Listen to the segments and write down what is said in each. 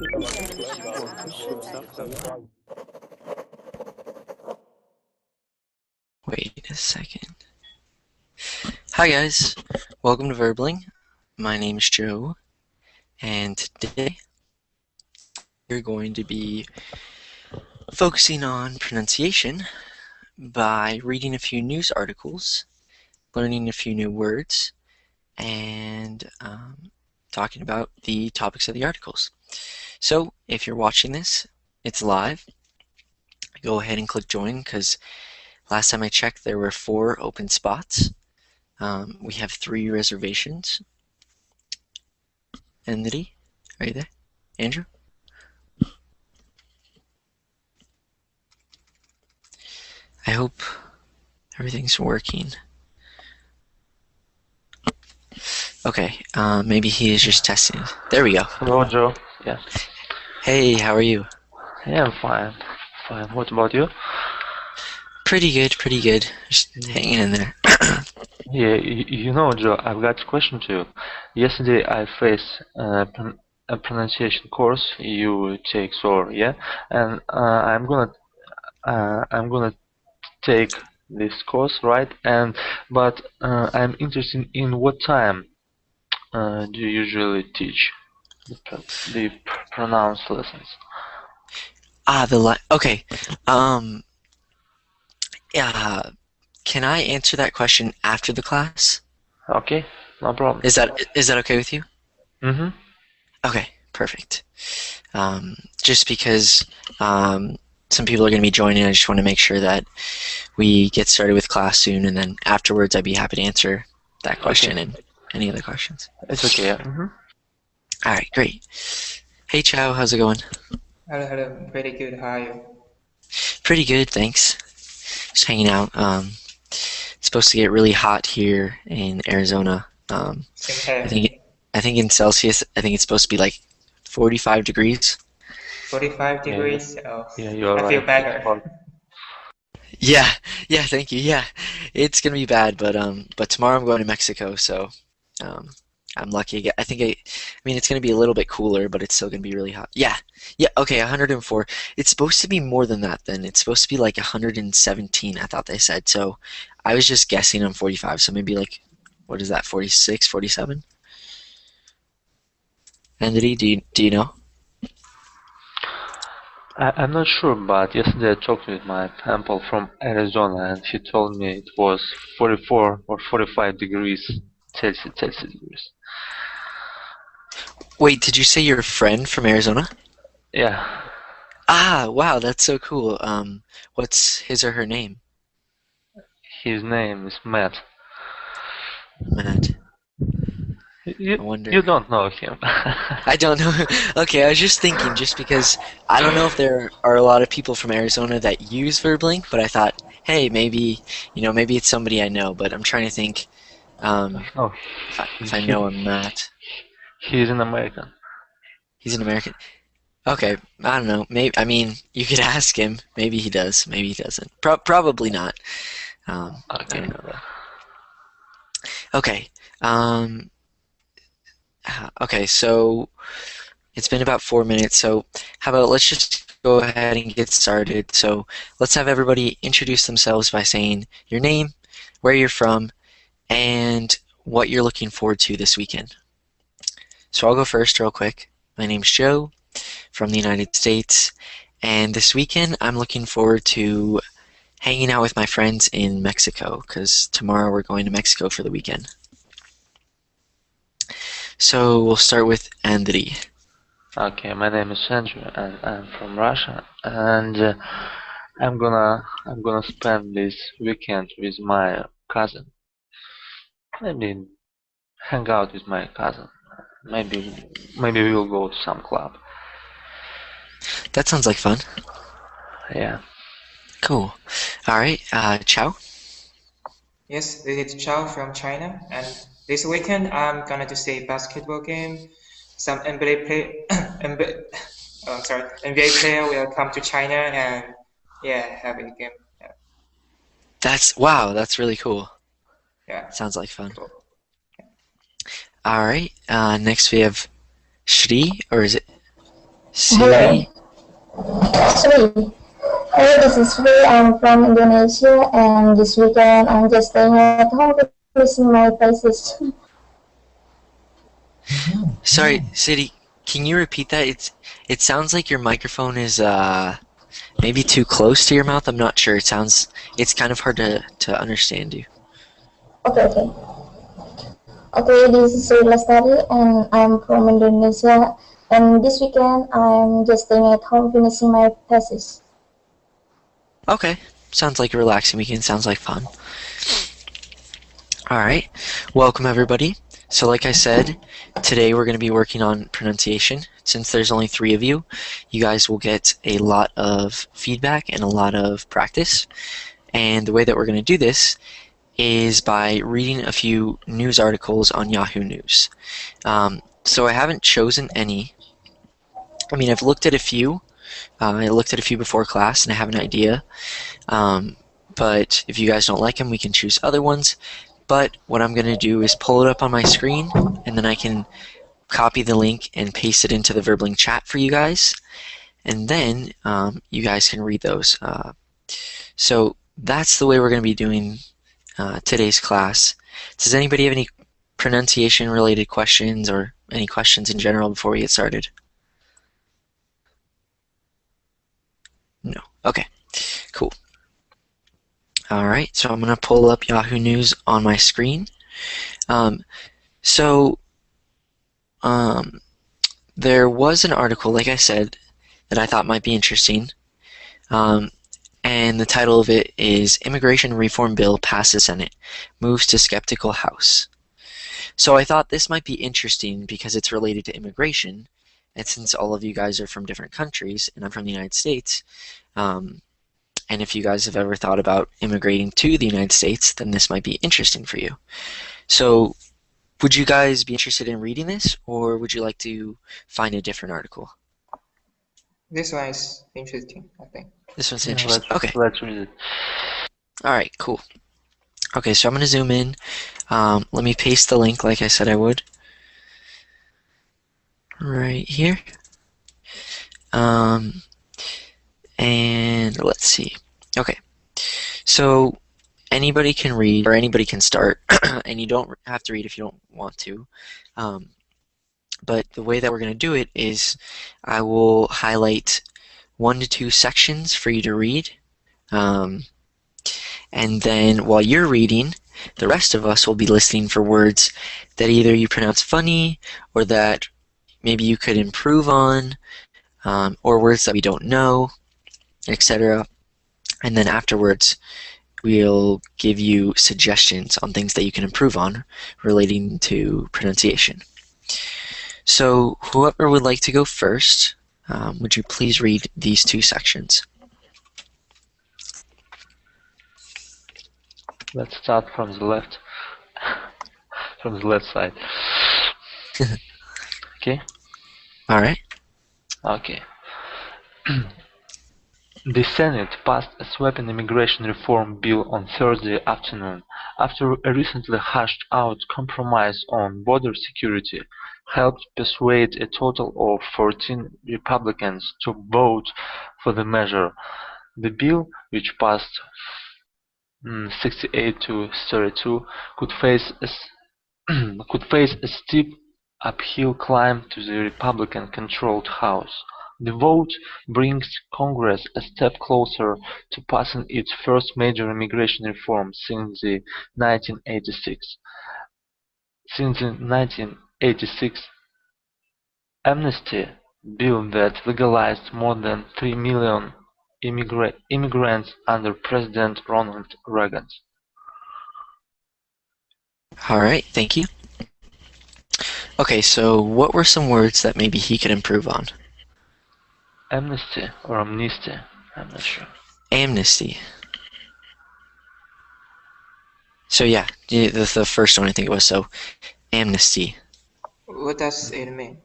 Wait a second. Hi guys, welcome to Verbling. My name is Joe, and today we're going to be focusing on pronunciation by reading a few news articles, learning a few new words, and talking about the topics of the articles. So if you're watching this, it's live. Go ahead and click join because last time I checked there were 4 open spots. We have 3 reservations. Andy, are you there? Andrew? I hope everything's working. Okay, maybe he is just testing. There we go. Hello, Joe. Yes. Hey, how are you? Yeah, I'm fine. Fine. What about you? Pretty good, pretty good. Just hanging in there. Yeah, you know, Joe, I've got a question to you. Yesterday I faced a pronunciation course you take, so yeah, and I'm gonna take this course, right? But I'm interested in what time do you usually teach the pronounce lessons? Okay. Yeah. Can I answer that question after the class? Okay, no problem. Is that okay with you? Mm-hmm. Okay, perfect. Just because some people are going to be joining, I just want to make sure that we get started with class soon, and then afterwards I'd be happy to answer that question and any other questions. It's okay. Yeah. Mm-hmm. All right, great. Hey, Chow, how's it going? Hello, pretty good. How are you? Pretty good, thanks. Just hanging out. It's supposed to get really hot here in Arizona. Same I here. think in Celsius, I think it's supposed to be like 45 degrees. 45 degrees. Yeah, you're I feel right. better. Yeah, thank you. Yeah, it's gonna be bad, but tomorrow I'm going to Mexico, so I'm lucky. I mean, it's gonna be a little bit cooler, but it's still gonna be really hot. Yeah, okay, 104. It's supposed to be more than that. Then it's supposed to be like 117. I thought they said. So I was just guessing on 45. So maybe like, what is that? 46, 47? Andy, do you know? I'm not sure, but yesterday I talked with my uncle from Arizona, and he told me it was 44 or 45 degrees Celsius degrees. Wait, did you say you're a friend from Arizona? Yeah, Ah, wow, that's so cool. What's his or her name? his name is Matt. Matt. You I you wonder. don't know him. I don't know. Okay, I was just thinking, just because I don't know if there are a lot of people from Arizona that use Verblink, but I thought, hey, maybe, maybe it's somebody I know, but I'm trying to think No, if I know him, Matt. he's an American. He's an American. Okay, I don't know. Maybe, I mean, you could ask him. Maybe he does. Maybe he doesn't. Probably not. I Okay. don't know though. Okay. Um, okay, so it's been about 4 minutes, so how about let's just go ahead and get started. So let's have everybody introduce themselves by saying your name, where you're from, and what you're looking forward to this weekend. So I'll go first real quick. My name's Joe from the United States, and this weekend I'm looking forward to hanging out with my friends in Mexico because tomorrow we're going to Mexico for the weekend. So we'll start with Andriy. Okay, my name is Andrew, and I'm from Russia, and I'm gonna spend this weekend with my cousin. Maybe hang out with my cousin. Maybe we'll go to some club. That sounds like fun. Yeah. Cool. All right, Ciao. Yes, this is Chao from China, and this weekend I'm gonna to see basketball game. Some NBA play, NBA, NBA player will come to China and have a game. Wow, that's really cool. Yeah, Sounds like fun. cool. All right, next we have Shri, or is it? Siri? Sorry. Hello, this is Sri. I'm from Indonesia, and this weekend I'm just staying at home finishing my thesis. Sorry, Siri, can you repeat that? It sounds like your microphone is maybe too close to your mouth. I'm not sure. It's kind of hard to understand you. Okay. Okay, this is Sri Lestari, and I'm from Indonesia. And this weekend I'm just staying at home finishing my thesis. Okay. Sounds like a relaxing weekend. Sounds like fun. Alright. Welcome, everybody. So like I said, today we're going to be working on pronunciation. Since there's only 3 of you, you guys will get a lot of feedback and a lot of practice. And the way that we're going to do this is by reading a few news articles on Yahoo News. So I haven't chosen any. I mean, I've looked at a few. I looked at a few before class and I have an idea. But if you guys don't like them, we can choose other ones. But what I'm going to do is pull it up on my screen, and then I can copy the link and paste it into the Verbling chat for you guys. And then you guys can read those. So that's the way we're going to be doing today's class. Does anybody have any pronunciation related questions or any questions in general before we get started? No. Okay. Cool. Alright, so I'm going to pull up Yahoo News on my screen. There was an article, like I said, that I thought might be interesting. And the title of it is Immigration Reform Bill Passes Senate, Moves to Skeptical House. So I thought this might be interesting because it's related to immigration, and since all of you guys are from different countries, and I'm from the United States, and if you guys have ever thought about immigrating to the United States, then this might be interesting for you. So would you guys be interested in reading this, or would you like to find a different article? This one is interesting, I think. This one's interesting. Okay. Let's read it. Alright, cool. Okay, so I'm going to zoom in. Let me paste the link like I said I would. Right here. And let's see. Okay, so anybody can read, or anybody can start, and you don't have to read if you don't want to. But the way that we're going to do it is I will highlight 1 to 2 sections for you to read. And then while you're reading, the rest of us will be listening for words that either you pronounce funny or that maybe you could improve on, or words that we don't know, etc. And then afterwards, we'll give you suggestions on things that you can improve on relating to pronunciation. So whoever would like to go first, would you please read these 2 sections? Let's start from the left. From the left side. Okay? Alright. Okay. The Senate passed a sweeping immigration reform bill on Thursday afternoon, after a recently hashed-out compromise on border security helped persuade a total of 14 Republicans to vote for the measure. The bill, which passed 68 to 32, could face a steep uphill climb to the Republican-controlled House. The vote brings Congress a step closer to passing its first major immigration reform since the 1986 amnesty bill that legalized more than 3 million immigrants under President Ronald Reagan. Alright, thank you. Okay, so what were some words that maybe he could improve on? Amnesty or amnesty? I'm not sure. Amnesty. So yeah, the first one I think it was, so amnesty. What does it mean?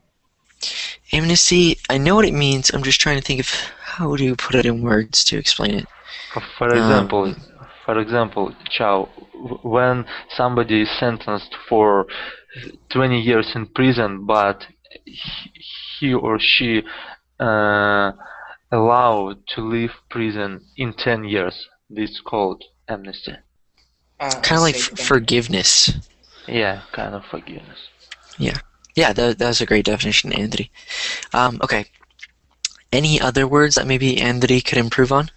Amnesty, I know what it means, I'm just trying to think of how to put it in words to explain it. For example, Chow, when somebody is sentenced for 20 years in prison, but he or she allowed to leave prison in 10 years. This is called amnesty. Kind I of like see. Thank you. forgiveness. Yeah, kind of forgiveness. Yeah. Yeah, that was a great definition, Andy. Okay. Any other words that maybe Andy could improve on?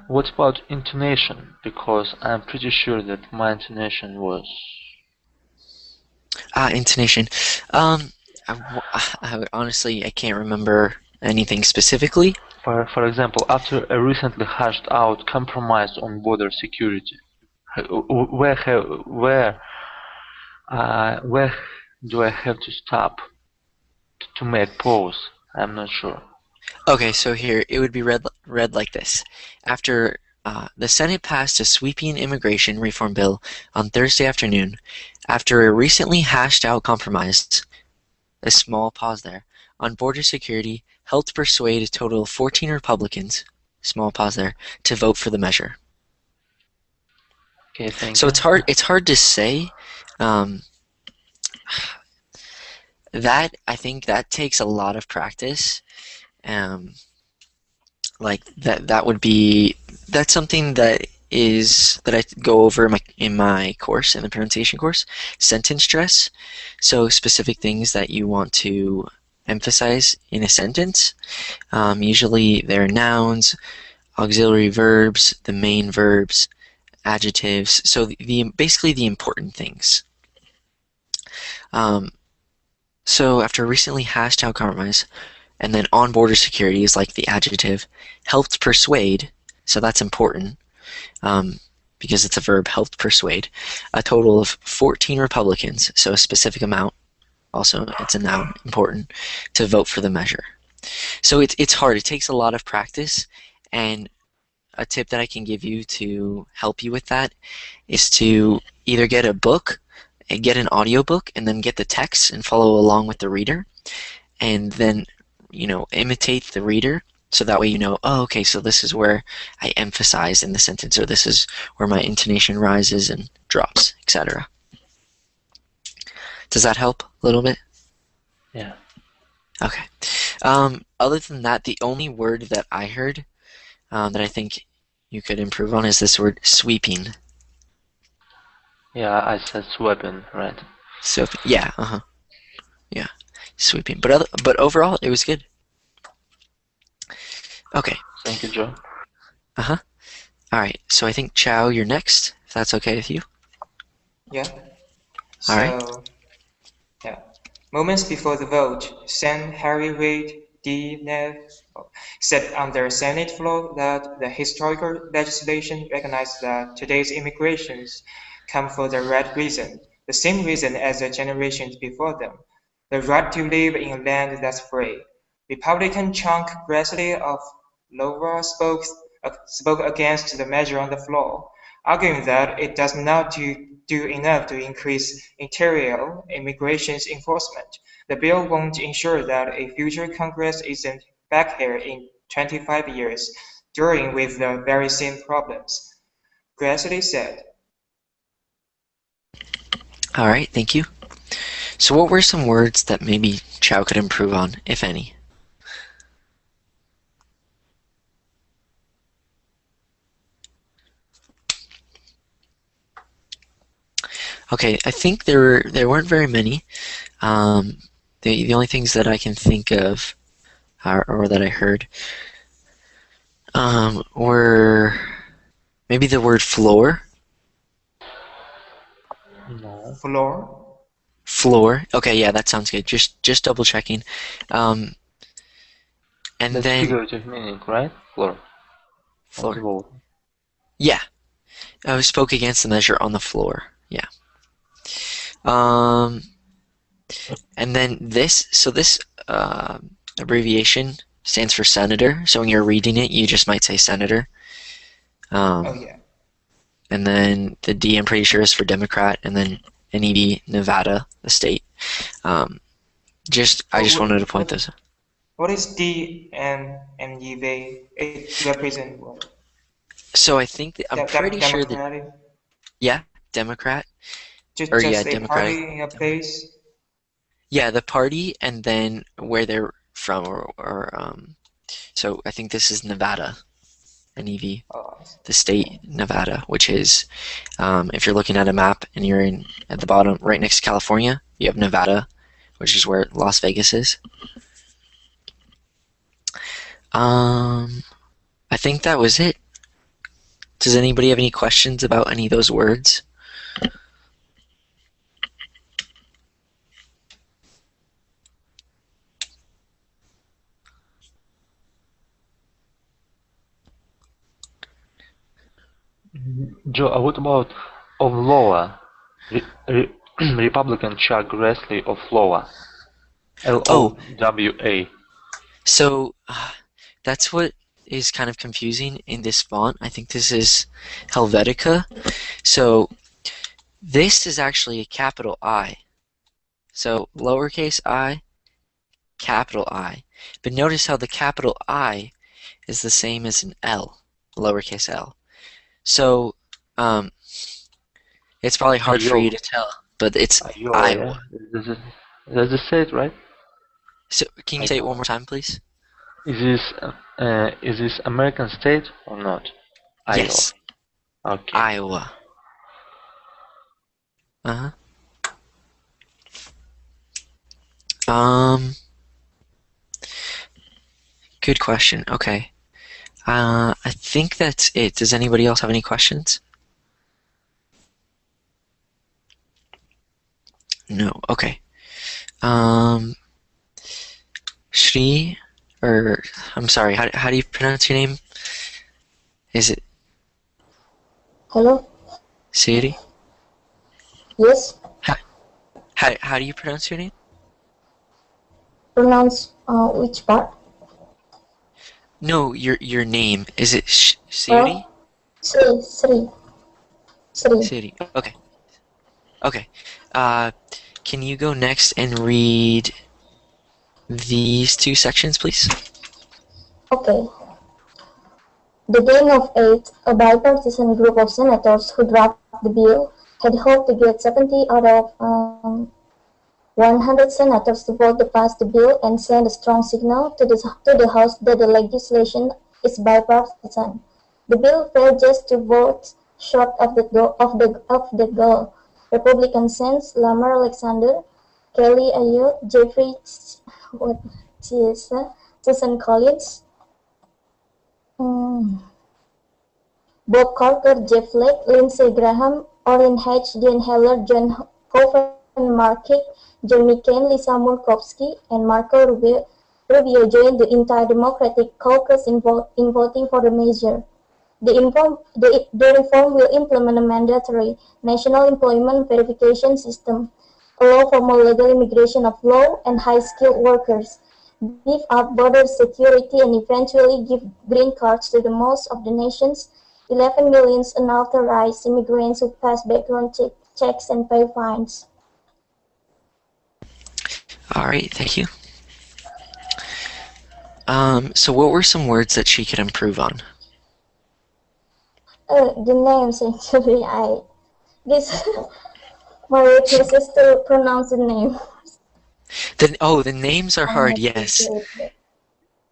What about intonation? Because I'm pretty sure that my intonation was... Intonation. Honestly, I can't remember anything specifically. For example, after a recently hashed out compromise on border security, where do I have to stop to make pause? I'm not sure. Okay, so here it would be read like this. After the Senate passed a sweeping immigration reform bill on Thursday afternoon, after a recently hashed out compromise, a small pause there, on border security helped persuade a total of 14 Republicans, small pause there, to vote for the measure. Okay, thank So you. it's hard to say. That I think that takes a lot of practice. Like that's something that I go over in my course, in the pronunciation course, sentence stress. So specific things that you want to emphasize in a sentence. Usually they're nouns, auxiliary verbs, the main verbs, adjectives. So basically the important things. So after a recently hashed out compromise, and then on border security is like the adjective, helped persuade, so that's important, because it's a verb, helped persuade, a total of 14 Republicans, so a specific amount, also it's a noun, important, to vote for the measure. So it's hard, it takes a lot of practice, and a tip that I can give you to help you with that is to either get a book, get an audiobook, and then get the text and follow along with the reader, and then imitate the reader, so that way oh, okay, so this is where I emphasize in the sentence, or this is where my intonation rises and drops, etc. Does that help a little bit? Yeah. Okay. Other than that, the only word that I heard that I think you could improve on is this word sweeping. Yeah, I said sweeping, right? So yeah, yeah, sweeping. But overall, it was good. Okay. Thank you, Joe. All right. So I think Chow, you're next. If that's okay with you. Yeah. All right. So, yeah. Moments before the vote, Sen. Harry Reid, D. said on the Senate floor that the historical legislation recognized that today's immigrations come for the right reason, the same reason as the generations before them, the right to live in a land that's free. Republican Chuck Grassley of Iowa spoke against the measure on the floor, arguing that it does not do enough to increase interior immigration enforcement. The bill won't ensure that a future Congress isn't back here in 25 years, dealing with the very same problems, Grassley said. All right. Thank you. So what were some words that maybe Chow could improve on, if any? Okay, I think there weren't very many. The only things that I can think of, or that I heard, were maybe the word floor. No. Floor? Floor. Okay, yeah, that sounds good. Just double checking. And That's then figurative meaning, right? Floor. On the floor. wall. Yeah, I spoke against the measure on the floor. Yeah. And then this. So this abbreviation stands for senator. So when you're reading it, you just might say senator. Oh yeah. And then the D, I'm pretty sure, is for Democrat, and then NED, Nevada, the state. I just wanted to point this out. What is D and NEV? It represent what? So I think that I'm pretty sure that, Democratic? yeah, Democrat, Just or yeah, a Democratic. party in a place? Yeah, the party and then where they're from, so I think this is Nevada, NEV, Oh, the state Nevada, which is, if you're looking at a map and you're in at the bottom right next to California, you have Nevada, which is where Las Vegas is. I think that was it. Does anybody have any questions about any of those words? Joe, what about of Iowa? Republican Chuck Grassley of Iowa. Oh, Lowa. so that's what is kind of confusing in this font. I think this is Helvetica. So this is actually a capital I. So lowercase I, capital I. But notice how the capital I is the same as an L, lowercase l. So it's probably hard for you to tell, but it's Iowa, yeah? Iowa. Does it say it right? So can you say it one more time, please? Is this American state or not? Yes, Iowa. Okay. Iowa. Uh-huh. Good question. Okay. I think that's it. Does anybody else have any questions? No. Okay. Shri, or I'm sorry. How do you pronounce your name? Is it Hello? Siri? Yes? How do you pronounce your name? Pronounce which part? No, your name. Is it Siri? Oh, Sri. Siri. Okay. Okay. Can you go next and read these two sections, please? Okay. The Gang of Eight, a bipartisan group of senators who drafted the bill, had hoped to get 70 out of 100 senators to vote to pass the bill and send a strong signal to the House that the legislation is bipartisan. The bill failed just 2 votes short of the goal. Republican Sens Lamar Alexander, Kelly Ayotte, Susan Collins, Bob Corker, Jeff Flake, Lindsey Graham, Orrin Hatch, Dan Heller, John Hoeven, Mark Hick, John McCain, Lisa Murkowski, and Marco Rubio joined the entire Democratic caucus in voting for the measure. The reform will implement a mandatory national employment verification system, allow for more legal immigration of low and high-skilled workers, beef up border security, and eventually give green cards to the most of the nation's 11 million unauthorized immigrants who pass background checks and pay fines. All right, thank you. So what were some words that she could improve on? The names actually, this my weakness is to pronounce the name. The names are hard. Yes. It.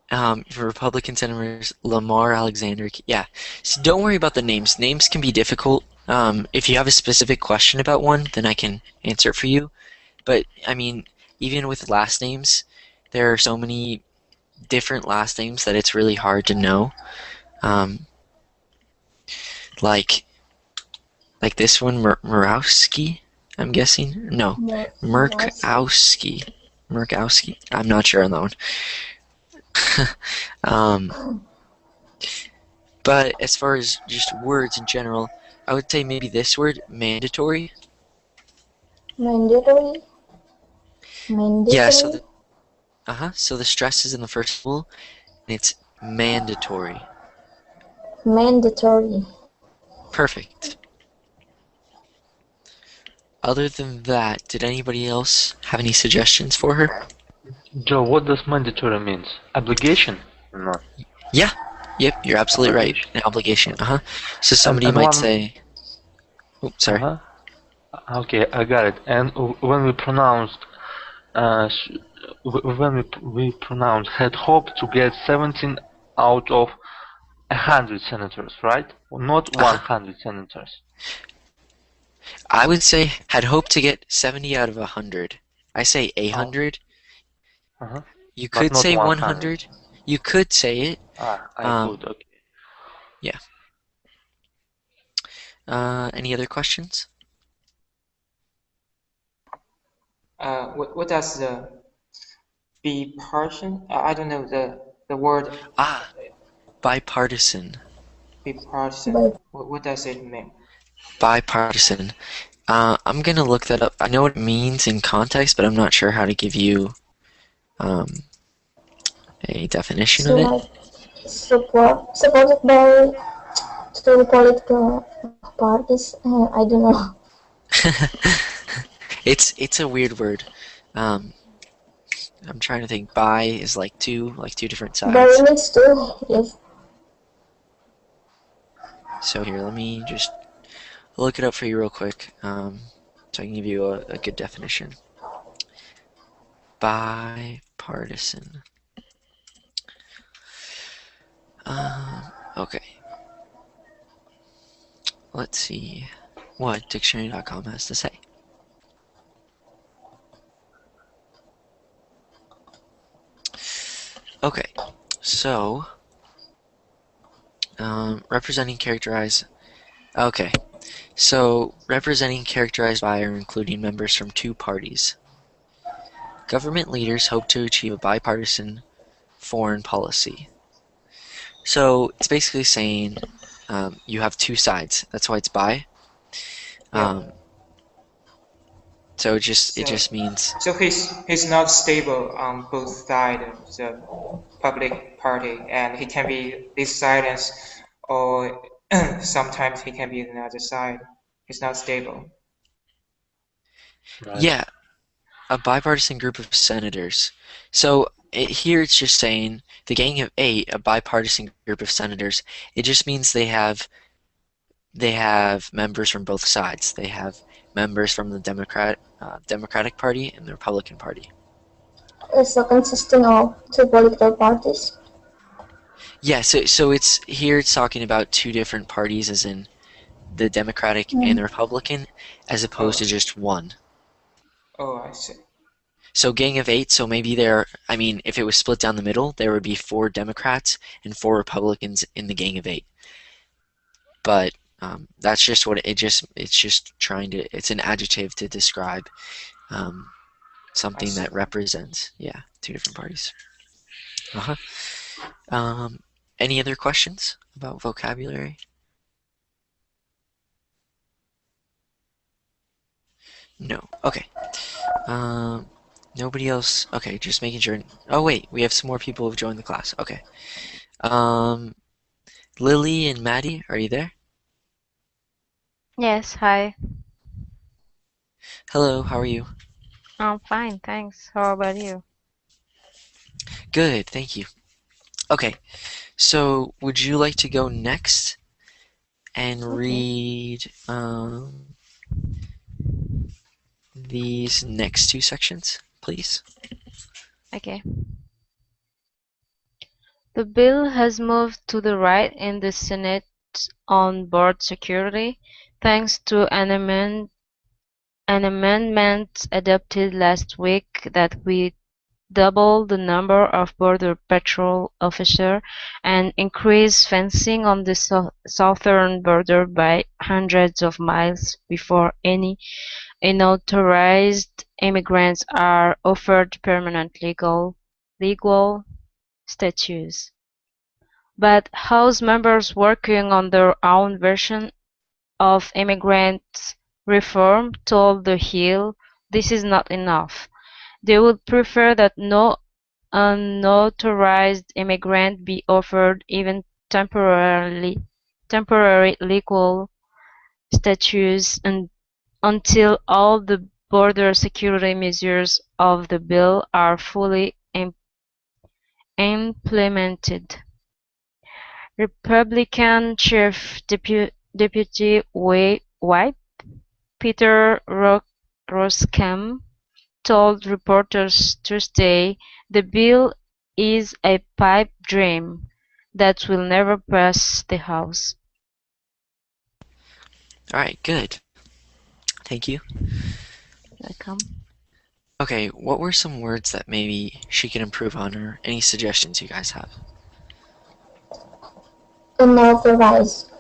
For Republican senators, Lamar Alexander. Yeah. So don't worry about the names. Names can be difficult. If you have a specific question about one, then I can answer it for you. But I mean, even with last names, there are so many different last names that it's really hard to know. Like this one, Murawski, I'm guessing. No, Murkowski. I'm not sure on that one. But as far as just words in general, I would say maybe this word, mandatory. Mandatory. Yeah. So the stress is in the first syllable, and it's mandatory. Mandatory. Perfect. Other than that, did anybody else have any suggestions for her? Joe, what does mandatory means? Obligation or not? Yeah. Yep, you're absolutely right. An obligation. So somebody might say... Oh, sorry. Okay, I got it. And when we pronounced when we pronounce had hoped to get 17 out of 100 senators, right? Not Uh-huh. 100 senators. I would say had hoped to get 70 out of 100. I say Oh, 100. uh-huh. You But could not say 100. 100. You could say it. I Um, could. Okay. yeah. Any other questions? What does the bipartisan? I don't know the word Ah, bipartisan. bipartisan. By What does it mean? Bipartisan. I'm gonna look that up. I know what it means in context, but I'm not sure how to give you um, a definition so of it. like supported by two political parties. I don't know. It's a weird word. Um, I'm trying to think. Bi is like two different By sides. means too. Yes. So here, let me just look it up for you real quick, so I can give you a good definition. Bipartisan. Okay. Let's see what dictionary.com has to say. Okay, so representing characterized. Okay, so representing characterized by or including members from two parties. Government leaders hope to achieve a bipartisan foreign policy. So it's basically saying you have two sides. That's why it's bi. Um, Yep. so it So just means so he's not stable on both sides of the public party, and he can be this side, or sometimes he can be the other side. He's not stable. Right. yeah, a bipartisan group of senators. So here it's just saying the Gang of Eight, a bipartisan group of senators. It just means they have members from both sides. They have members from the Democratic Party and the Republican Party. So consisting of two political parties. Yeah, so it's here it's talking about two different parties, as in the Democratic and Mm. the Republican, as opposed to Oh, just one. I see. So Gang of Eight, so maybe I mean, if it was split down the middle, there would be four Democrats and four Republicans in the Gang of Eight. But that's just what it's just trying to, it's an adjective to describe um, I something see. that represents, yeah, two different parties. Uh-huh. Um, any other questions about vocabulary? No. Okay. Um, nobody else. Okay, just making sure. Oh wait, we have some more people who've joined the class. Okay. Um, Lily and Maddie, are you there? Yes, hi. Hello, how are you? I'm fine, thanks. How about you? Good, thank you. Okay, so would you like to go next and Okay. read these next two sections, please? Okay. The bill has moved to the right in the Senate on border security, thanks to an amendment adopted last week that we double the number of Border Patrol officers and increase fencing on the southern border by hundreds of miles before any unauthorized immigrants are offered permanent legal status. But House members working on their own version of immigrant reform told The Hill this is not enough. They would prefer that no unauthorized immigrant be offered even temporary legal status until all the border security measures of the bill are fully implemented. Republican Chief Deputy Whip Peter Roskam told reporters Thursday the bill is a pipe dream that will never pass the House. Alright, good. Thank you. Welcome. Okay, what were some words that maybe she could improve on, or any suggestions you guys have? Unauthorized.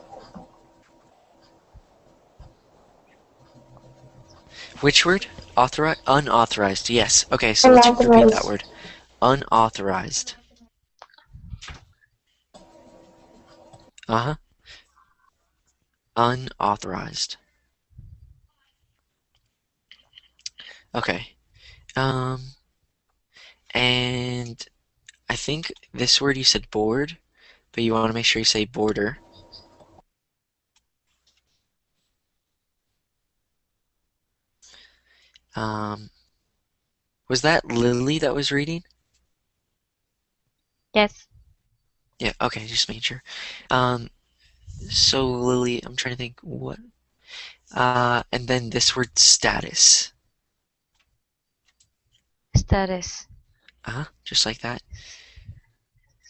Which word? Unauthorized. Yes. Okay, so let's repeat that word. Unauthorized. Uh-huh. Unauthorized. Okay. And I think this word you said board, but you want to make sure you say border. Was that Lily that was reading? Yes. Yeah, okay, just making sure. So Lily, I'm trying to think what. And then this word status. Status. Just like that.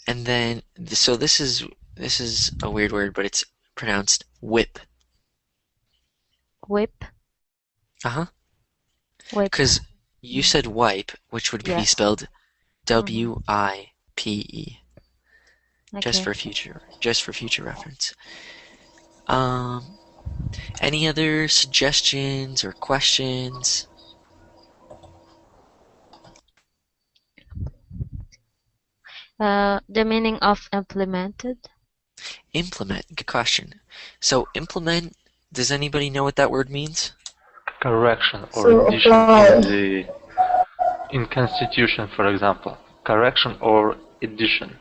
And then, so this is a weird word, but it's pronounced whip. Whip. Whip. Because you said wipe, which would be Yes. spelled W-I-P-E. Okay. Just for future reference. Any other suggestions or questions? The meaning of implemented? Implement. Good question. So implement, does anybody know what that word means? Correction or So addition apply. in Constitution, for example. Correction or addition,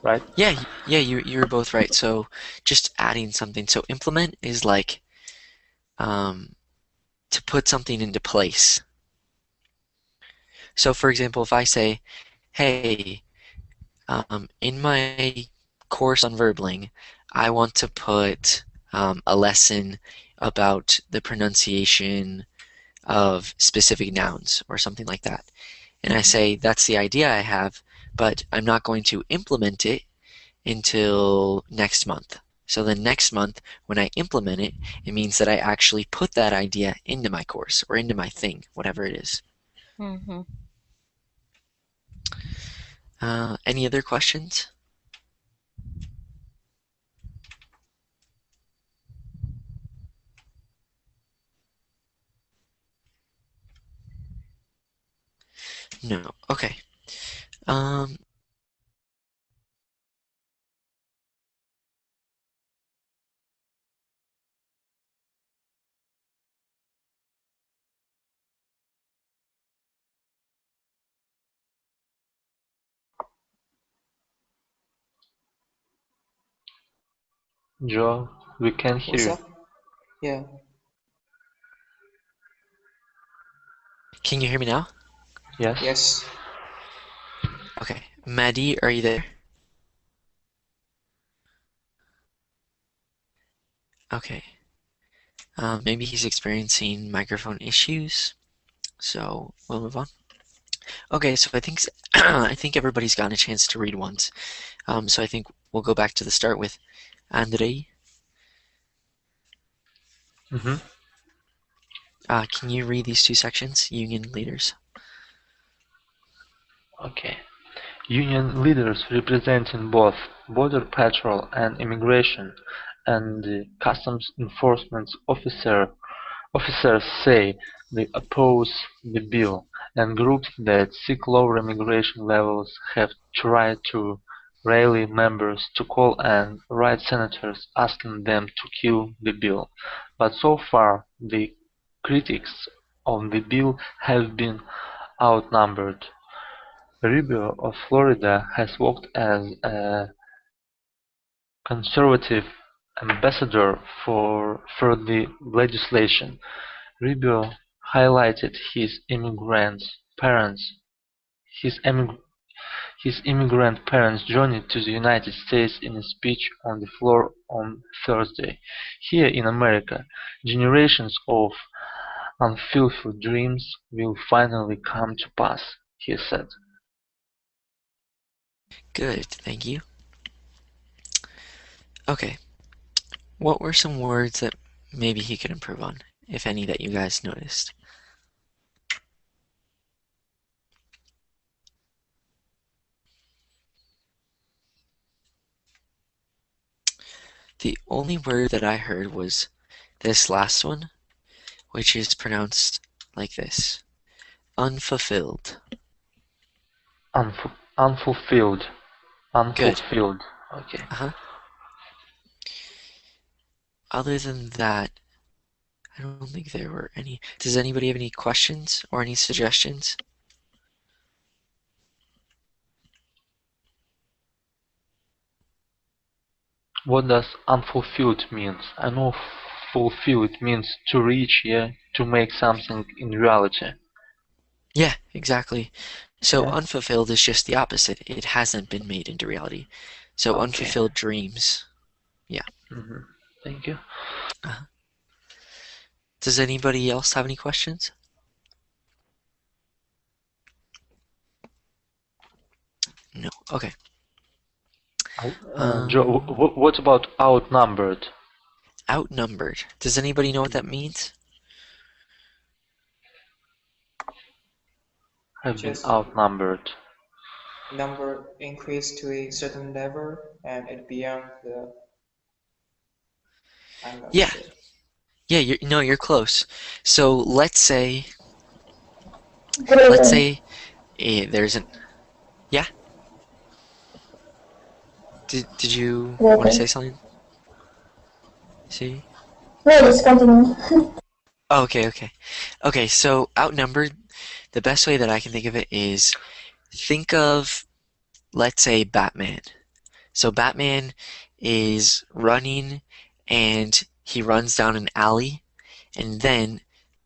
right? Yeah, you're both right. So just adding something. So implement is like to put something into place. So for example, if I say, hey, in my course on verbling, I want to put a lesson about the pronunciation of specific nouns or something like that. And I say, that's the idea I have, but I'm not going to implement it until next month. So then next month, when I implement it, it means that I actually put that idea into my course or into my thing, whatever it is. Mm-hmm. Any other questions? No. Okay. Joe, we can hear What's you. up? Yeah. Can you hear me now? Yes? Yes. Okay. Maddie, are you there? Okay. Maybe he's experiencing microphone issues, so we'll move on. Okay, so I think I think everybody's gotten a chance to read once. So I think we'll go back to the start with Andrei. Mm-hmm. Can you read these two sections, Union Leaders? Okay. Union leaders representing both Border Patrol and Immigration and the Customs Enforcement officers say they oppose the bill, and groups that seek lower immigration levels have tried to rally members to call and write senators asking them to kill the bill. But so far, the critics of the bill have been outnumbered. Rubio of Florida has worked as a conservative ambassador for the legislation. Rubio highlighted his immigrant parents' journey to the United States in a speech on the floor on Thursday. Here in America, generations of Unfulfilled dreams will finally come to pass, he said. Good, thank you. Okay, what were some words that maybe he could improve on, if any, that you guys noticed? The only word that I heard was this last one, which is pronounced like this: unfulfilled. Unfulfilled. Good. Unfulfilled. Okay. Uh-huh. Other than that, I don't think there were any. Does anybody have any questions or any suggestions? What does unfulfilled means? I know fulfilled means to reach, yeah, to make something in reality. Yeah, exactly. So Yeah. unfulfilled is just the opposite. It hasn't been made into reality. So Okay. unfulfilled dreams. Yeah. Thank you. Uh-huh. Does anybody else have any questions? No. Okay. Joe, what about outnumbered? Outnumbered. Does anybody know what that means? Have been Just outnumbered. number increase to a certain level and it beyond the. I'm not Yeah. sure. Yeah, you're close. So let's say Greater. there's an yeah. Did you want to Greater. say something? See? No, just continue. Oh, okay. So outnumbered. The best way that I can think of it is think of, let's say, Batman. So Batman is running and he runs down an alley, and then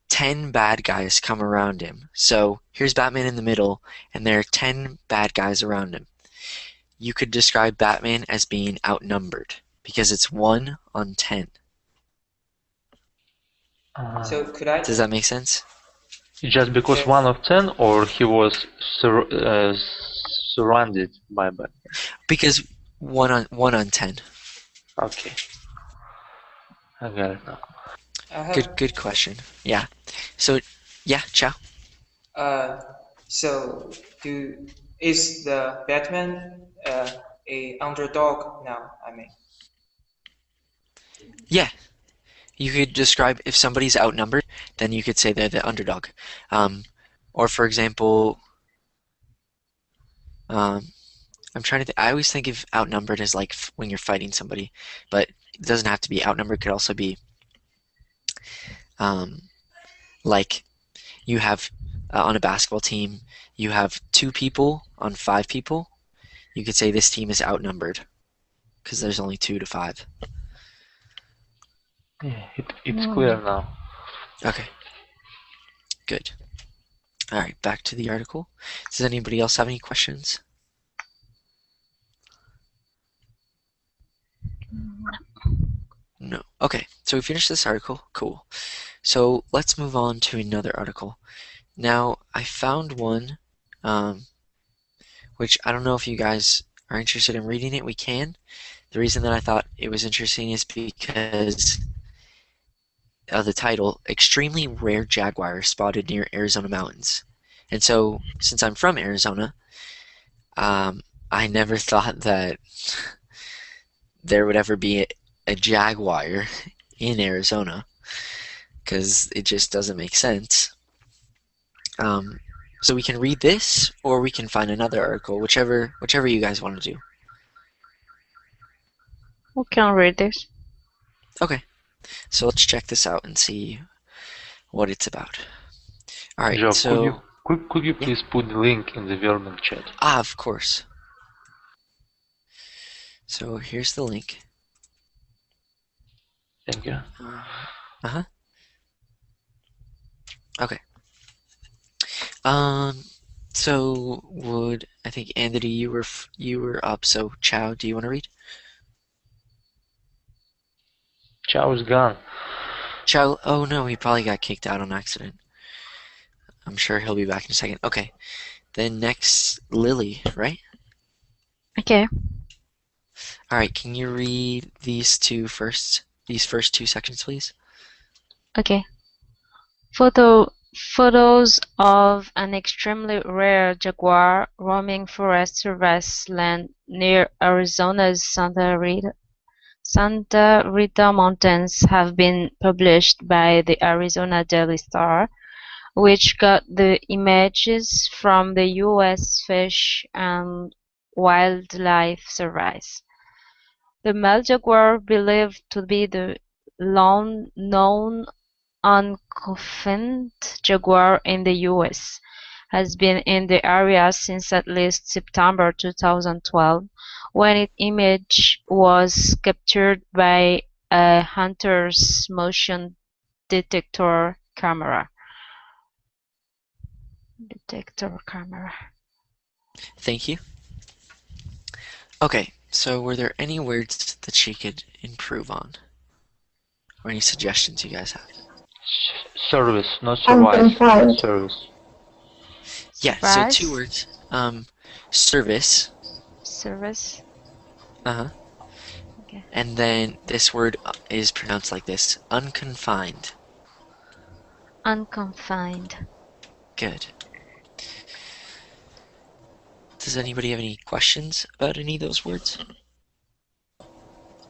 10 bad guys come around him. So here's Batman in the middle, and there are 10 bad guys around him. You could describe Batman as being outnumbered because it's 1 on 10. So could I Does that make sense? Just because just 1 of 10, or he was surrounded by bad guys? Because 1 on 10. Okay, I got it now. I have Good question. Yeah. So yeah, ciao. so do is the Batman a underdog now? I mean, Yeah. You could describe if somebody's outnumbered, then you could say they're the underdog. Or for example, um, I'm trying to. I always think of outnumbered as like when you're fighting somebody, but it doesn't have to be outnumbered. It could also be um, like you have on a basketball team, you have 2 people on 5 people. You could say this team is outnumbered because there's only 2 to 5. Yeah, it's clear now. Okay, good. All right, back to the article. Does anybody else have any questions? No. Okay, so we finished this article. Cool. So let's move on to another article. Now, I found one, which I don't know if you guys are interested in reading it. We can. The reason that I thought it was interesting is because of the title, Extremely Rare Jaguar Spotted Near Arizona Mountains. And so, since I'm from Arizona, I never thought that there would ever be a jaguar in Arizona because it just doesn't make sense. So we can read this, or we can find another article, whichever you guys want to do. We can read this. Okay, so let's check this out and see what it's about. All right, Joe, so could you yeah. please put the link in the Vermin chat? Of course. So here's the link. Thank you. Okay. So I think Anthony, you were up. So Chow, do you want to read? Chow is gone. Chow, oh no, he probably got kicked out on accident. I'm sure he'll be back in a second. Okay, then next, Lily, right? Okay. Alright, can you read these first two sections, please? Okay. Photos of an extremely rare jaguar roaming forest land near Arizona's Santa Rita Mountains have been published by the Arizona Daily Star, which got the images from the U.S. Fish and Wildlife Service. The male jaguar, believed to be the lone known unconfined jaguar in the U.S., has been in the area since at least September 2012, when its image was captured by a hunter's motion detector camera. Thank you. Okay, so were there any words that she could improve on? Or any suggestions you guys have? Service, not service. Unconfined. Service. Yeah, so 2 words. Service. Service. Uh-huh. Okay. And then this word is pronounced like this, unconfined. Unconfined. Good. Does anybody have any questions about any of those words?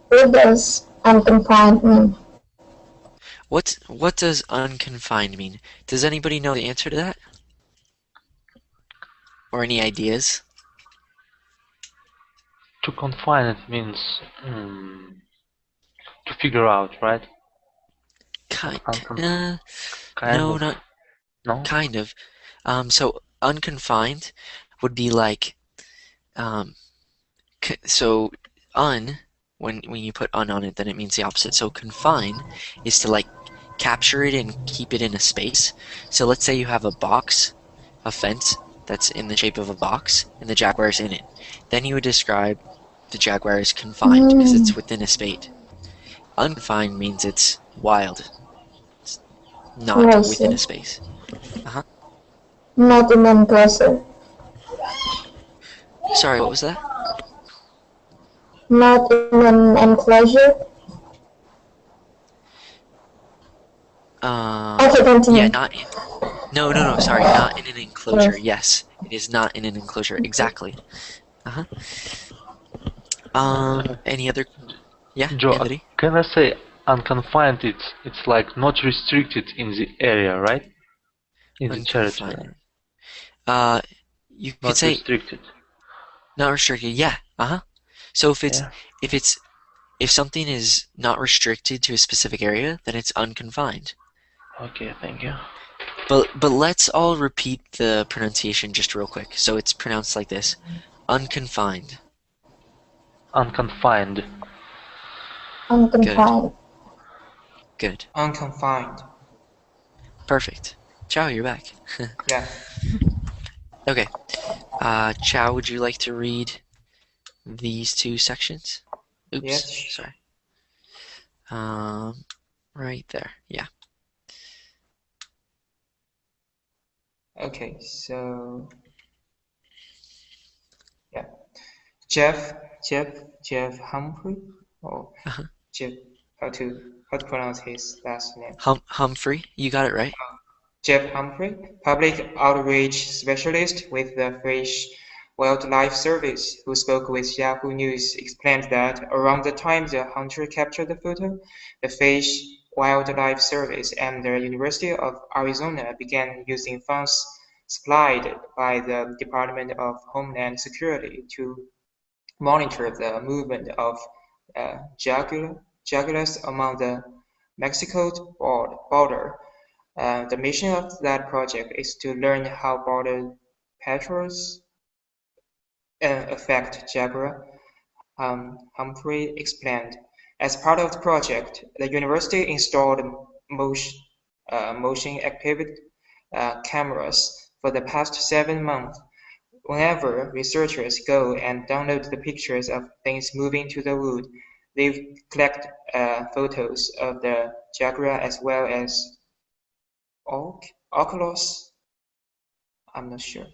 What does unconfined mean? What does unconfined mean? Does anybody know the answer to that? Or any ideas? To confine it means to figure out, right? Kind Kind no, of. not No? kind of. So unconfined would be like, so when you put un on it, then it means the opposite. So confine is to like capture it and keep it in a space. So let's say you have a box, a fence that's in the shape of a box, and the jaguar is in it. Then you would describe the jaguar as confined because it's within a space. Unconfined means it's wild. It's not within a space. Not in enclosure. Sorry, what was that? Not in an enclosure. Okay, continue. Yeah, not in. No, sorry, not in an enclosure. Yes, it is not in an enclosure. Exactly. Any other? Yeah, Joe, Anthony? can I say unconfined? It's like not restricted in the area, right? In the territory. Unconfined. You could Not say restricted. not restricted. Yeah. So Yeah. if something is not restricted to a specific area, then it's unconfined. Okay, thank you. But let's all repeat the pronunciation just real quick. So it's pronounced like this: unconfined. Unconfined. Unconfined. Good. Unconfined. Perfect. Chow, you're back. Yeah. Okay. Chow, would you like to read these 2 sections? Oops. Yes. Sorry. Right there. Yeah. Okay, so yeah. Jeff Humphrey, or Jeff, how to pronounce his last name? Humphrey, you got it right. Jeff Humphrey, public outreach specialist with the Fish Wildlife Service, who spoke with Yahoo News, explained that around the time the hunter captured the photo, the Fish Wildlife Service and the University of Arizona began using funds supplied by the Department of Homeland Security to monitor the movement of jaguars along the Mexico border. The mission of that project is to learn how border patrols affect jaguar, Humphrey explained. As part of the project, the university installed motion activity cameras for the past 7 months. Whenever researchers go and download the pictures of things moving to the wood, they've collected photos of the jaguar as well as oculus. I'm not sure.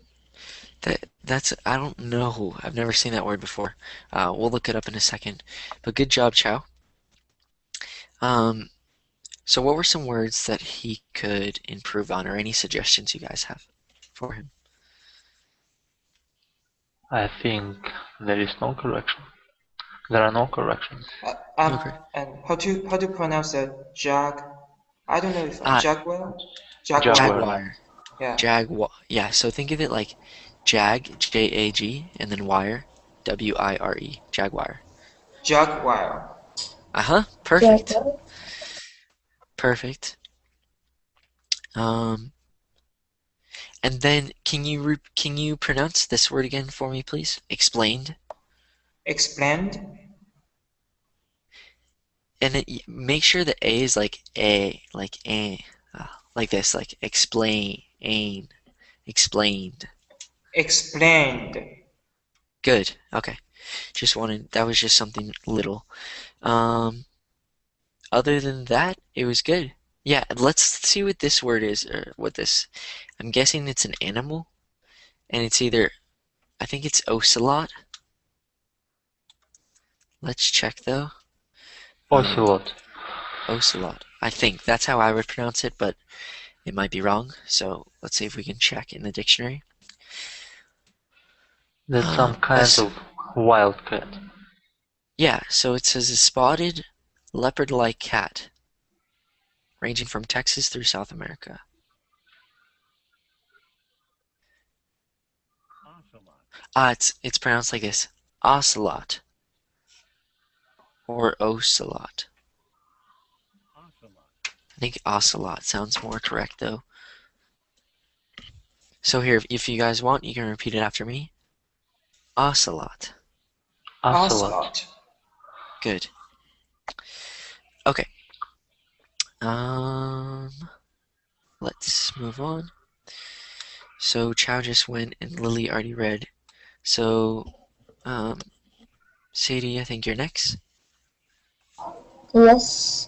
That's I don't know. I've never seen that word before. We'll look it up in a second. But good job, Chow. So what were some words that he could improve on, or any suggestions you guys have for him? I think there is no correction. There are no corrections. Okay. And how to pronounce that I don't know if Uh, jaguar. Jaguar. Jaguar. Yeah. Jaguar. Yeah. So think of it like Jag, and then wire, Wire. Jaguar. Jaguar. Perfect. Jaguar. Perfect. Um, and then can you pronounce this word again for me, please? Explained. Explained. And it, make sure the A is like like this, like explain, explained. Explained. Good. Okay. That was just something little. Um, Other than that, it was good. Yeah, let's see what this word is, or what this. I'm guessing it's an animal, and it's either, I think it's ocelot. Let's check though. Ocelot. Ocelot. I think that's how I would pronounce it, but it might be wrong. So let's see if we can check in the dictionary. That's some kind of wildcat. Yeah, so it says a spotted leopard-like cat, ranging from Texas through South America. It's pronounced like this: ocelot or ocelot. I think ocelot sounds more correct though. So here, if you guys want, you can repeat it after me. Ocelot. Ocelot. Good. Okay. Let's move on. So Chow just went and Lily already read. So, Sadie, I think you're next. Yes.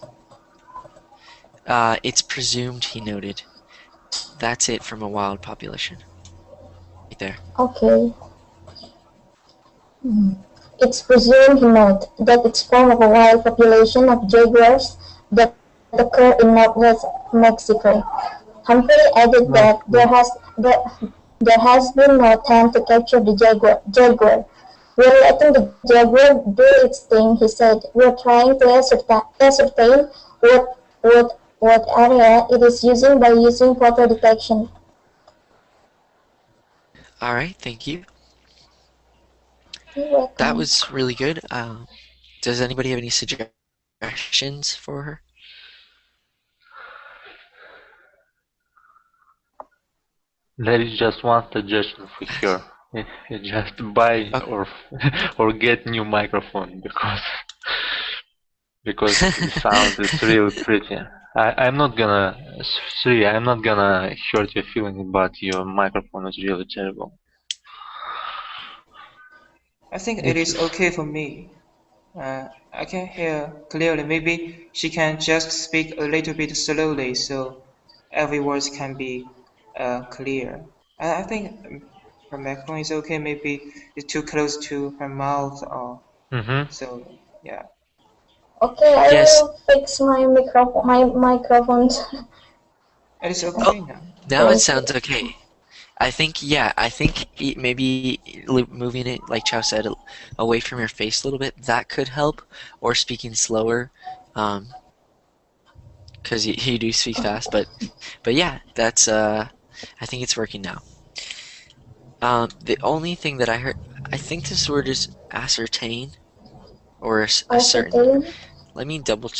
It's presumed, he noted. That's it from a wild population. Right there. Okay. It's presumed, he noted, that it's from a wild population of jaguars that occur in northwest Mexico. Humphrey added that there has been no attempt to capture the jaguar. We're letting the jaguar do its thing, he said. We're trying to ascertain what area it is using by using photo detection. All right, thank you. You're welcome. That was really good. Does anybody have any suggestions for her? There is just one suggestion for her. Just buy Okay. or get new microphone because the sound is really pretty. I'm not gonna hurt your feelings, but your microphone is really terrible. I think it is okay for me. I can hear clearly. Maybe she can just speak a little bit slowly so every word can be clear. I think her microphone is okay. Maybe it's too close to her mouth or so. Yeah. Okay, I Yes. will fix my microphones. It is Oh, okay now. now it Thank sounds you. okay. I think maybe moving it, like Chow said, away from your face a little bit, that could help, or speaking slower, because you do speak fast. But yeah, that's I think it's working now. The only thing that I heard, I think this word is ascertain or ascertain. Ascertain. Let me double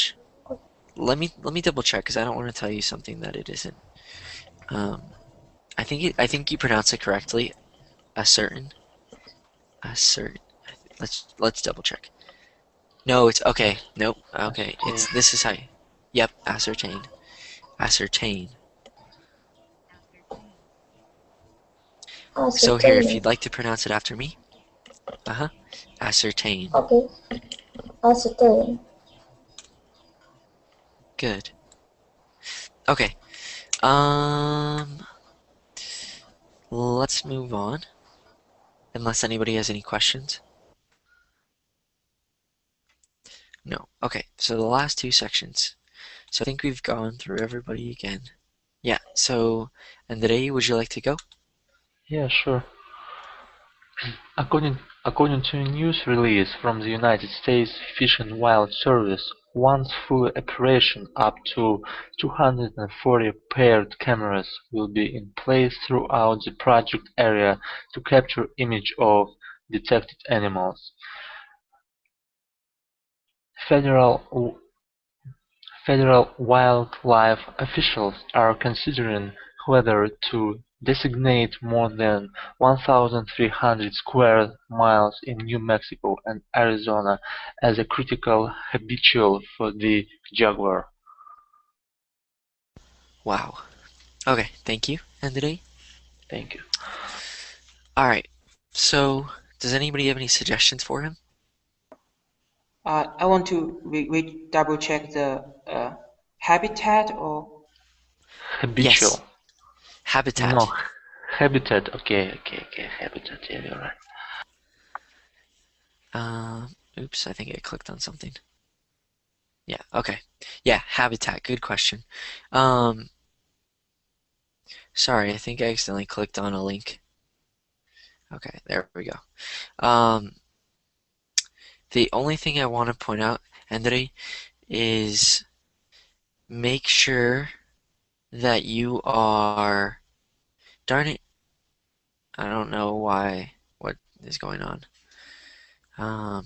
let me double check, because I don't want to tell you something that it isn't. I think you pronounce it correctly. Ascertain. Let's double check. No, it's okay. Nope. Okay. This is how. Yep. Ascertain. Ascertain. So here, if Ascertain. you'd like to pronounce it after me. Ascertain. Okay. Saturn. Good. Okay. Let's move on. Unless anybody has any questions. No. Okay, so the last two sections. So I think we've gone through everybody again. Yeah, so, and today, would you like to go? Yeah, sure. According to a news release from the United States Fish and Wildlife Service, once fully operational, up to 240 paired cameras will be in place throughout the project area to capture images of detected animals. Federal Federal wildlife officials are considering whether to designate more than 1,300 square miles in New Mexico and Arizona as a critical habitat for the jaguar. Wow. Okay, thank you, and today? Thank you. Alright, so, does anybody have any suggestions for him? I want to double check the habitat or Yes, Habitual. habitat. No, habitat. Okay. Habitat. Yeah, you're right. Oops, I think I clicked on something. Yeah, okay. Yeah, habitat, good question. Sorry, I think I accidentally clicked on a link. Okay, there we go. The only thing I want to point out, Andre, is make sure that you are... Darn it. I don't know what is going on. I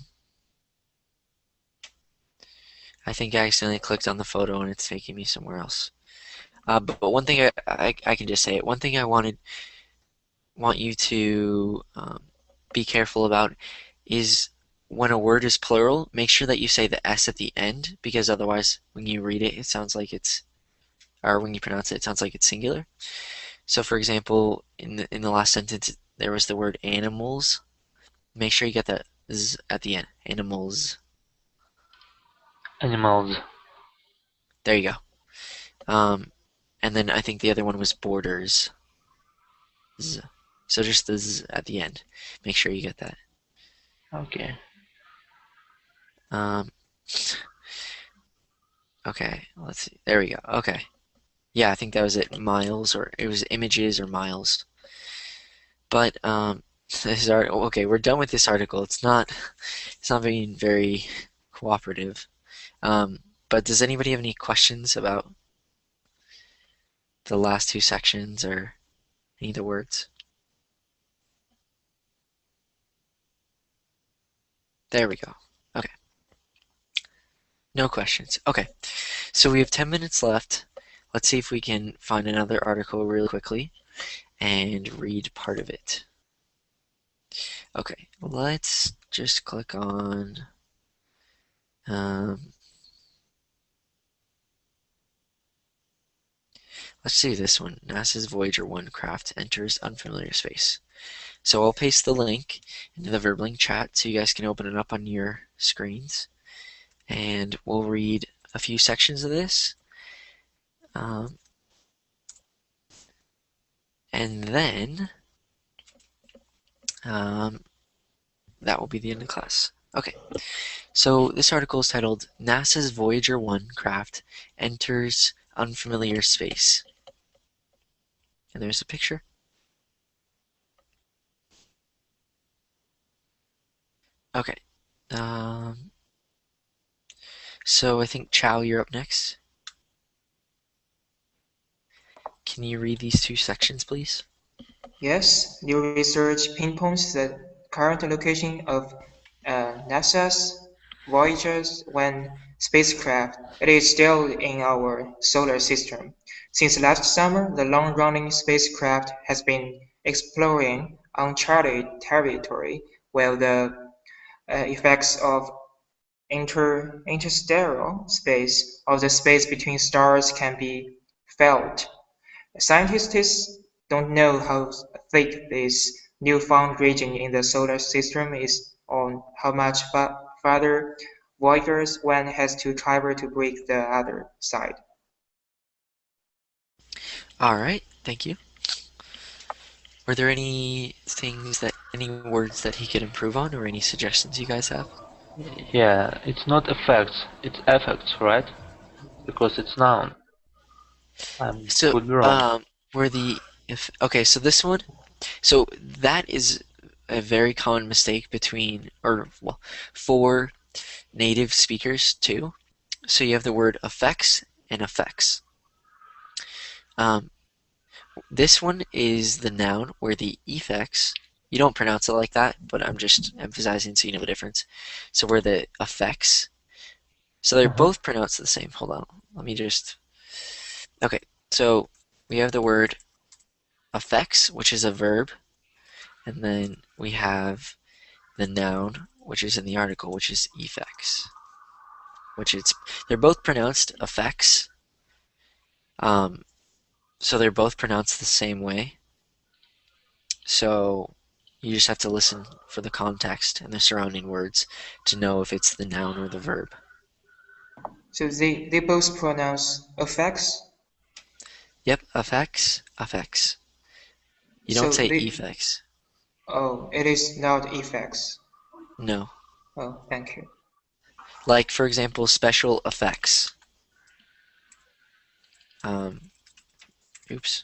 think I accidentally clicked on the photo and it's taking me somewhere else. But one thing I can just say it. One thing I want you to be careful about is when a word is plural, make sure that you say the S at the end, because otherwise when you read it, it sounds like it's, or when you pronounce it, it sounds like it's singular. So for example, in the last sentence, there was the word animals. Make sure you get the Z at the end. Animals. Animals. There you go. And then I think the other one was borders. Z. So just the Z at the end. Make sure you get that. Okay. Um, okay, let's see. There we go. Okay. Yeah, I think that was it. Miles, or it was images or miles. But this art. Okay, we're done with this article. It's not being very cooperative. But does anybody have any questions about the last two sections or any of the words? There we go. Okay. No questions. Okay. So we have 10 minutes left. Let's see if we can find another article really quickly and read part of it. Okay, let's just click on let's see this one. NASA's Voyager 1 craft enters unfamiliar space. So I'll paste the link into the Verbling chat so you guys can open it up on your screens. And we'll read a few sections of this. And then that will be the end of class. Okay, so this article is titled NASA's Voyager 1 craft enters unfamiliar space. And there's a picture. Okay. So I think Chow, you're up next. Can you read these two sections, please? yes, new research pinpoints the current location of NASA's Voyage's when spacecraft. It is still in our solar system. Since last summer, the long-running spacecraft has been exploring uncharted territory, while the effects of interstellar space or the space between stars can be felt. Scientists don't know how thick this newfound region in the solar system is or how much farther Voyagers one has to travel to break the other side. Alright, thank you. Were there any words that he could improve on, or any suggestions you guys have? Yeah, it's not effects, it's effects, right? Because it's noun. So, Could be wrong. okay, so this one, so that is a very common mistake for native speakers too. So you have the word effects and effects. This one is the noun, where the effects, you don't pronounce it like that, but I'm just emphasizing so you know the difference. So where the effects, so they're both pronounced the same. Hold on, okay, so we have the word effects, which is a verb, and then we have the noun, which is in the article, which is effects. They're both pronounced effects. So they're both pronounced the same way. So you just have to listen for the context and the surrounding words to know if it's the noun or the verb. So they both pronounce effects? Yep, effects, effects. You don't So say effects. Oh, it is not effects. No. Oh, thank you. Like, for example, special effects. Oops.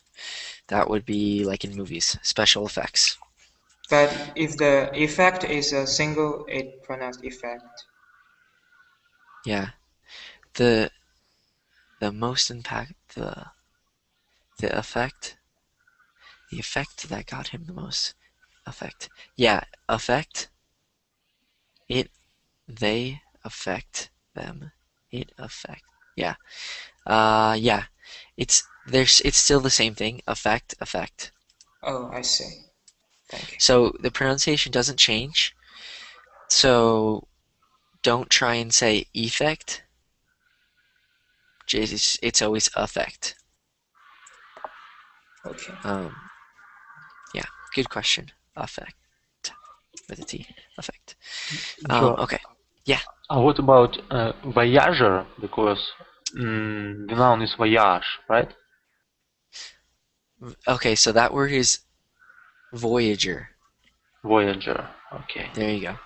That would be like in movies, special effects. But if the effect is a single, it pronounced effect. Yeah. The most impact, the effect, the effect that got him the most effect. Yeah, effect. They affect them. It affect. Yeah. Yeah. It's still the same thing. Affect, effect. Oh, I see. Thank you. So the pronunciation doesn't change. So don't try and say effect. It's always affect. Okay. Yeah. Good question. Affect with a T. Affect. Joe, Okay. Yeah. what about voyager? Because the noun is voyage, right? Okay. So that word is voyager. Voyager. Okay. There you go.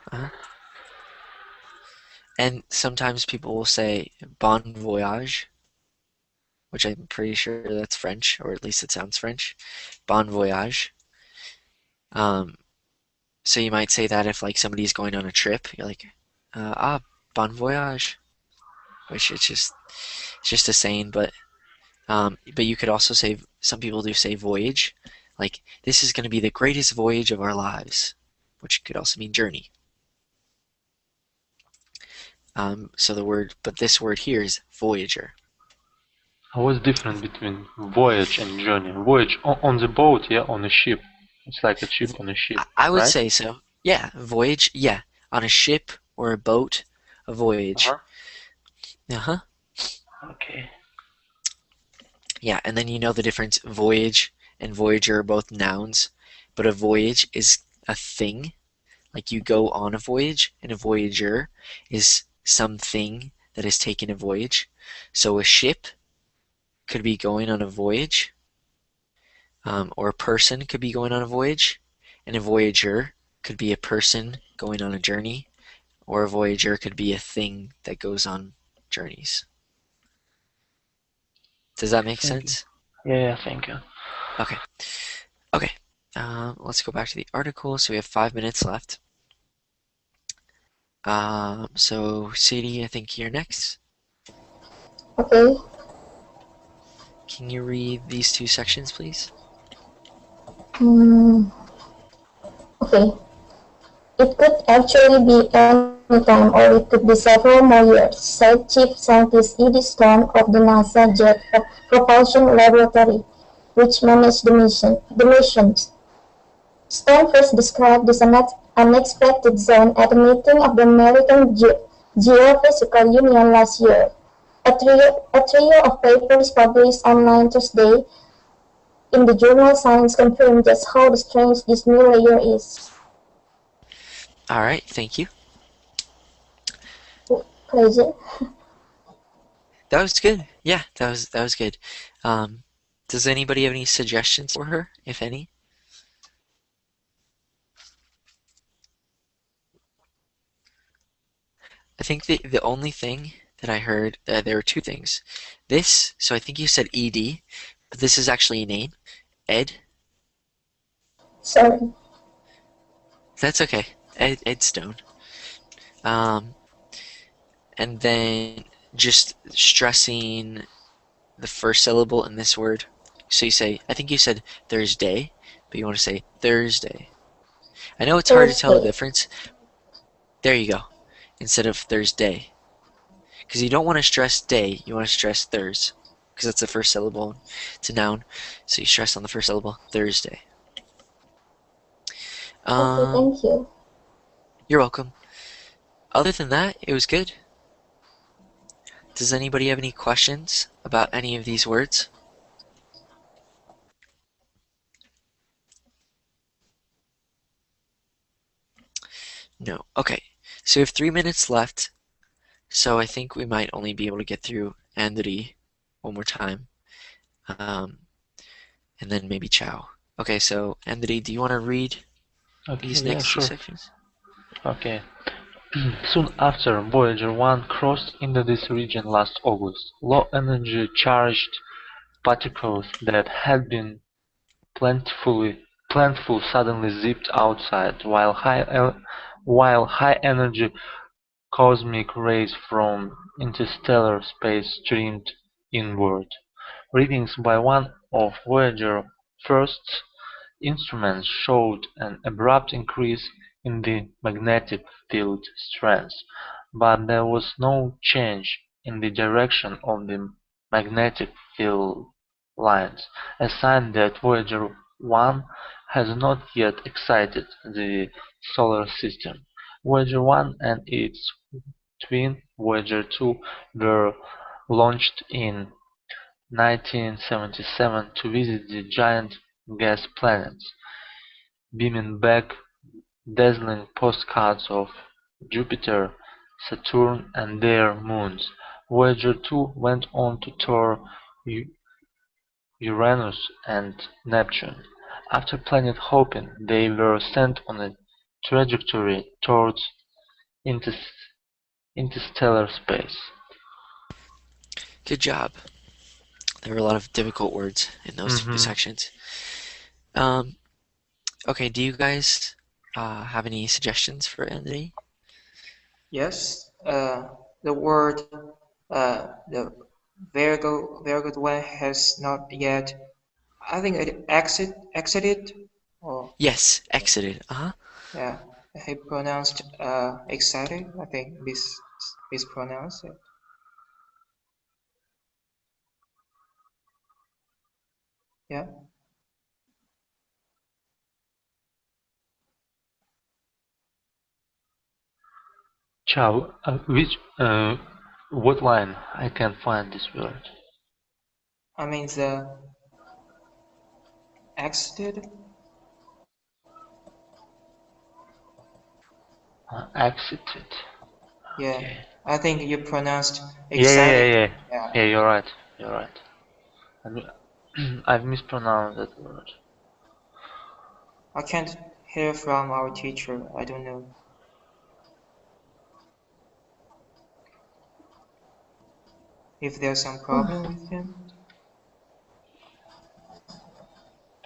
And sometimes people will say bon voyage, which I'm pretty sure that's French, or at least it sounds French. Bon voyage. So you might say that if like somebody's going on a trip, you're like, bon voyage, which it's just a saying, but you could also say, some people do say voyage, like this is going to be the greatest voyage of our lives, which could also mean journey. But this word here is voyager. What's the difference between voyage and journey? Voyage on the boat, yeah, on a ship. It's like a ship on a ship, I would right? say so. Yeah, voyage. Yeah, on a ship or a boat, a voyage. Uh-huh. Uh-huh. Okay. Yeah, and then you know the difference. Voyage and voyager are both nouns, but a voyage is a thing. Like you go on a voyage, and a voyager is something that is taking a voyage. So a ship could be going on a voyage, or a person could be going on a voyage, and a voyager could be a person going on a journey, or a voyager could be a thing that goes on journeys. Does that make sense? Yeah, thank you. Okay. Okay. Let's go back to the article. So we have 5 minutes left. So Sadie, I think you're next. Okay. Can you read these two sections, please? Okay. It could actually be any time, or it could be several more years, said Chief Scientist Edie Stone of the NASA Jet Propulsion Laboratory, which managed the missions. Stone first described this unexpected zone at a meeting of the American Geophysical Union last year. A trio of papers published online Thursday in the journal Science confirmed just how strange this new layer is. All right, thank you. Pleasure. That was good. Yeah, that was good. Does anybody have any suggestions for her, if any? I think the only thing that I heard, there were two things. This, so I think you said ED, but this is actually a name. Ed. Sorry. That's okay. Ed Stone. Um, and then just stressing the first syllable in this word. So you say, I think you said Thursday, but you want to say Thursday. I know it's hard to tell the Thursday. difference. There you go. Instead of Thursday. Because you don't want to stress day, you want to stress Thurs. Because that's the first syllable. It's a noun. So you stress on the first syllable. Thursday. Okay, thank you. You're welcome. Other than that, it was good. Does anybody have any questions about any of these words? No. Okay. So we have 3 minutes left. So I think we might only be able to get through Andri one more time. And then maybe Chow. Okay, so Andri, do you want to read Okay, these yeah, next two sure. sections? Okay. Soon after Voyager 1 crossed into this region last August, low-energy charged particles that had been plentiful suddenly zipped outside, while high-energy cosmic rays from interstellar space streamed inward. Readings by one of Voyager's first instruments showed an abrupt increase in the magnetic field strength, but there was no change in the direction of the magnetic field lines, a sign that Voyager 1 has not yet exited the Solar System. Voyager 1 and its twin Voyager 2 were launched in 1977 to visit the giant gas planets, beaming back dazzling postcards of Jupiter, Saturn and their moons. Voyager 2 went on to tour Uranus and Neptune. After Planet Hoping, they were sent on a trajectory towards interstellar space. Good job. There were a lot of difficult words in those two Mm-hmm. sections. Okay, do you guys have any suggestions for Andri? Yes, the word, the very good one has not yet. I think it exited, or Yes, exited. Uh-huh. yeah, he pronounced excited. I think mispronounced it. Yeah. Chow, what line? I can't find this word. I mean the exited. Exited. Yeah, Okay. I think you pronounced Yeah, yeah, yeah, excited. yeah. Yeah, Yeah, you're right. You're right. I've mispronounced that word. I can't hear from our teacher. I don't know if there's some problem with him.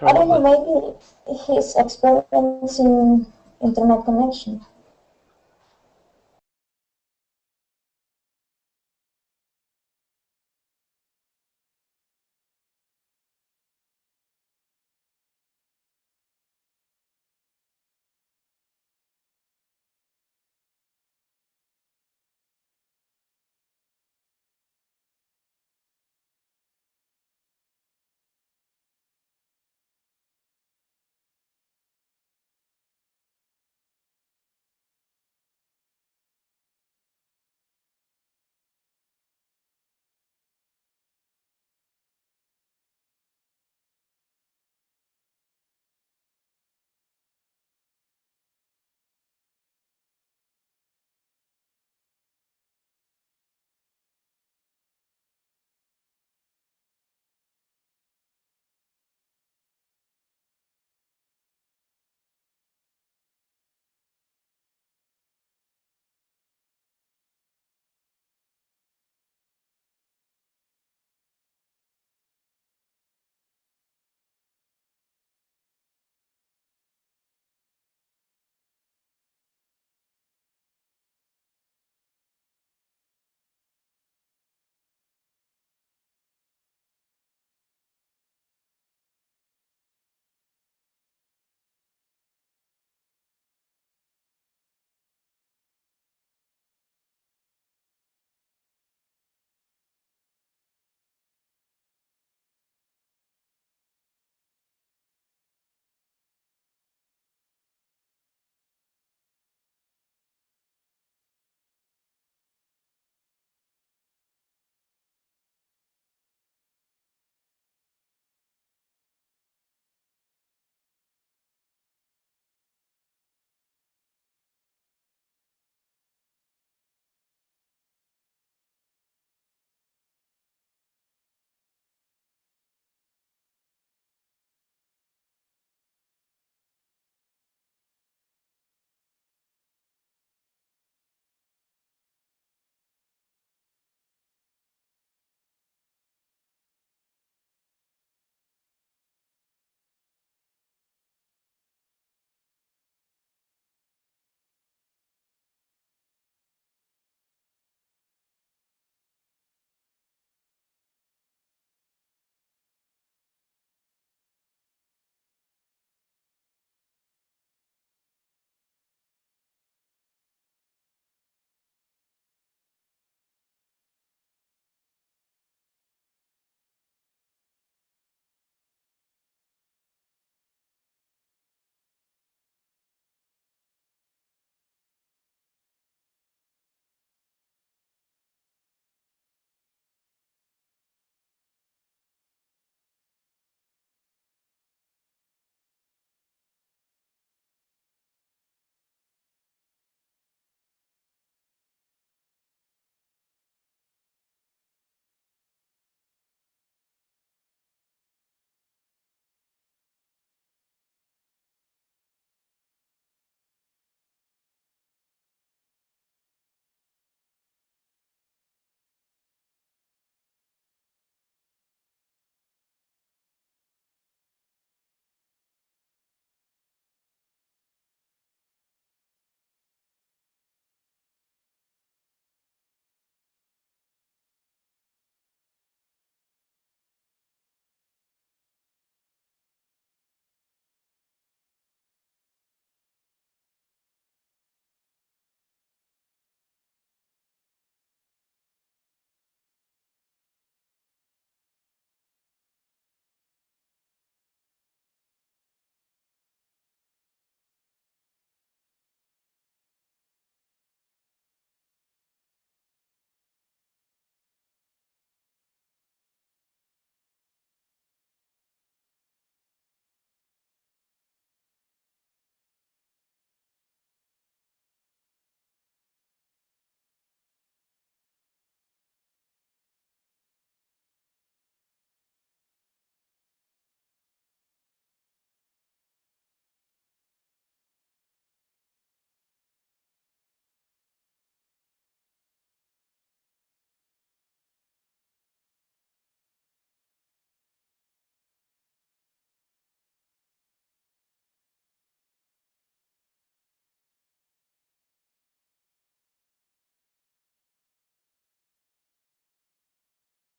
I don't know, Probably. maybe he's experiencing internet connection.